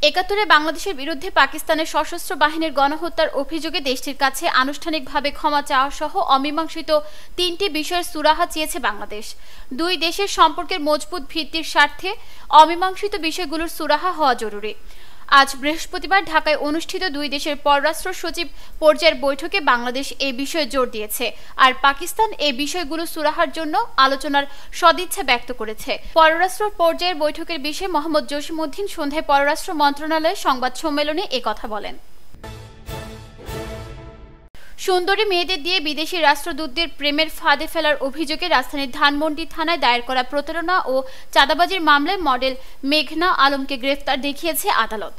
৭১-এ বাংলাদেশের বিরুদ্ধে পাকিস্তানের সশস্ত্র বাহিনীর গণহত্যার অভিযোগে দেশটির কাছে আনুষ্ঠানিকভাবে ক্ষমা চাওয়া সহ অমীমাংসিত ৩টি বিষয়ের সুরাহা চেয়েছে বাংলাদেশ। দুই দেশের সম্পর্কের মজবুত ভিত্তির স্বার্থে অমীমাংসিত বিষয়গুলোর সুরাহা হওয়া জরুরি। আজ বৃহস্পতিবার ঢাকায় অনুষ্ঠিত দুই দেশের পররাষ্ট্র সচিব পর্যায়ের বৈঠকে বাংলাদেশ এই বিষয়ে জোর দিয়েছে, আর পাকিস্তান এই বিষয়গুলো সুরাহার জন্য আলোচনার সদিচ্ছা ব্যক্ত করেছে। পররাষ্ট্র পর্যায়ের বৈঠকের বিষয়ে মোহাম্মদ জসিমউদ্দিন সন্ধ্যায় পররাষ্ট্র মন্ত্রণালয়ের সংবাদ সম্মেলনে কথা বলেন। সুন্দরী মেয়েদের দিয়ে বিদেশি রাষ্ট্রদূতদের প্রেমের ফাঁদে ফেলার অভিযোগে রাজধানীর ধানমন্ডি থানায় দায়ের করা প্রতারণা ও চাঁদাবাজির মামলায় মডেল মেঘনা আলমকে গ্রেফতার দেখিয়েছে আদালত।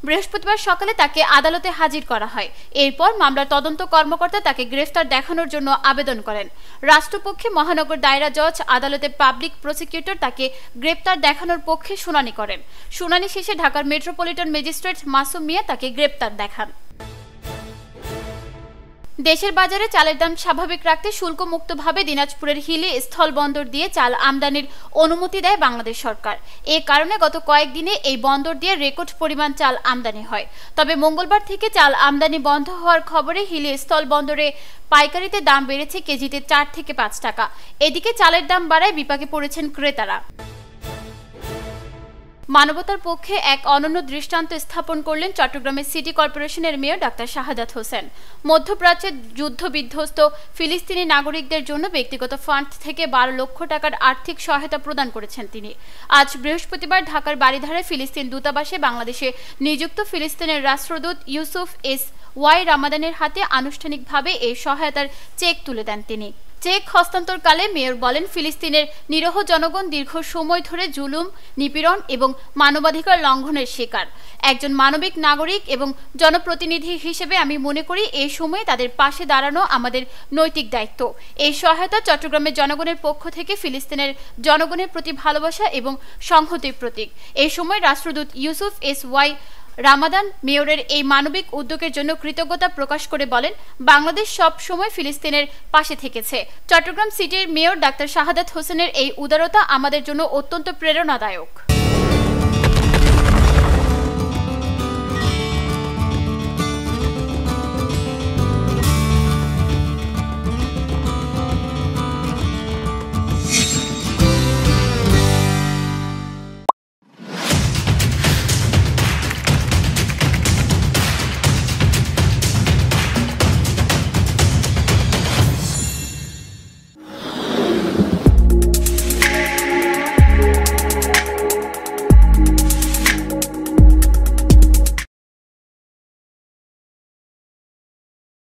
বৃহস্পতিবার সকালে তাকে আদালতে হাজির করা হয়। এরপর মামলার তদন্ত কর্মকর্তা তাকে গ্রেফতার দেখানোর জন্য আবেদন করেন। রাষ্ট্রপক্ষে মহানগর দায়রা জজ আদালতে পাবলিক প্রসিকিউটর তাকে গ্রেফতার দেখানোর পক্ষে শুনানি করেন। শুনানি শেষে ঢাকার মেট্রোপলিটন ম্যাজিস্ট্রেট মাসুম মিয়া তাকে গ্রেফতার দেখান। দেশের বাজারে চালের দাম স্বাভাবিক রাখতে শুল্কমুক্তভাবে দিনাজপুরের হিলি স্থলবন্দর দিয়ে চাল আমদানির অনুমতি দেয় বাংলাদেশ সরকার। এ কারণে গত কয়েকদিনে এই বন্দর দিয়ে রেকর্ড পরিমাণ চাল আমদানি হয়। তবে মঙ্গলবার থেকে চাল আমদানি বন্ধ হওয়ার খবরে হিলি স্থলবন্দরে পাইকারিতে দাম বেড়েছে কেজিতে 4 থেকে 5 টাকা। এদিকে চালের দাম বাড়ায় বিপাকে পড়েছেন ক্রেতারা। মানবতার পক্ষে এক অনন্য দৃষ্টান্ত স্থাপন করলেন চট্টগ্রামের সিটি কর্পোরেশনের মেয়র ডাক্তার শাহাদাত হোসেন। মধ্যপ্রাচ্যে যুদ্ধবিধ্বস্ত ফিলিস্তিনি নাগরিকদের জন্য ব্যক্তিগত ফান্ড থেকে 12 লক্ষ টাকার আর্থিক সহায়তা প্রদান করেছেন তিনি। আজ বৃহস্পতিবার ঢাকার বারিধারায় ফিলিস্তিন দূতাবাসে বাংলাদেশে নিযুক্ত ফিলিস্তিনের রাষ্ট্রদূত ইউসুফ এস ওয়াই রামাদানের হাতে আনুষ্ঠানিকভাবে এই সহায়তার চেক তুলে দেন তিনি। চেক হস্তান্তরকালে মেয়র বলেন, ফিলিস্তিনের নিরীহ জনগণ দীর্ঘ সময় ধরে জুলুম, নিপীড়ন এবং মানবাধিকার লঙ্ঘনের শিকার। একজন মানবিক নাগরিক এবং জনপ্রতিনিধি হিসেবে আমি মনে করি এই সময়ে তাদের পাশে দাঁড়ানো আমাদের নৈতিক দায়িত্ব। এই সহায়তা চট্টগ্রামের জনগণের পক্ষ থেকে ফিলিস্তিনের জনগণের প্রতি ভালোবাসা এবং সংহতির প্রতীক। এই সময় রাষ্ট্রদূত ইউসুফ এস ওয়াই রামাদান মেয়রের এই মানবিক উদ্যোগের জন্য কৃতজ্ঞতা প্রকাশ করে বলেন, বাংলাদেশ সব সময় ফিলিস্তিনের পাশে থেকেছে। চট্টগ্রাম সিটির মেয়র ডাক্তার শাহাদাত হোসেনের এই উদারতা আমাদের জন্য অত্যন্ত প্রেরণাদায়ক।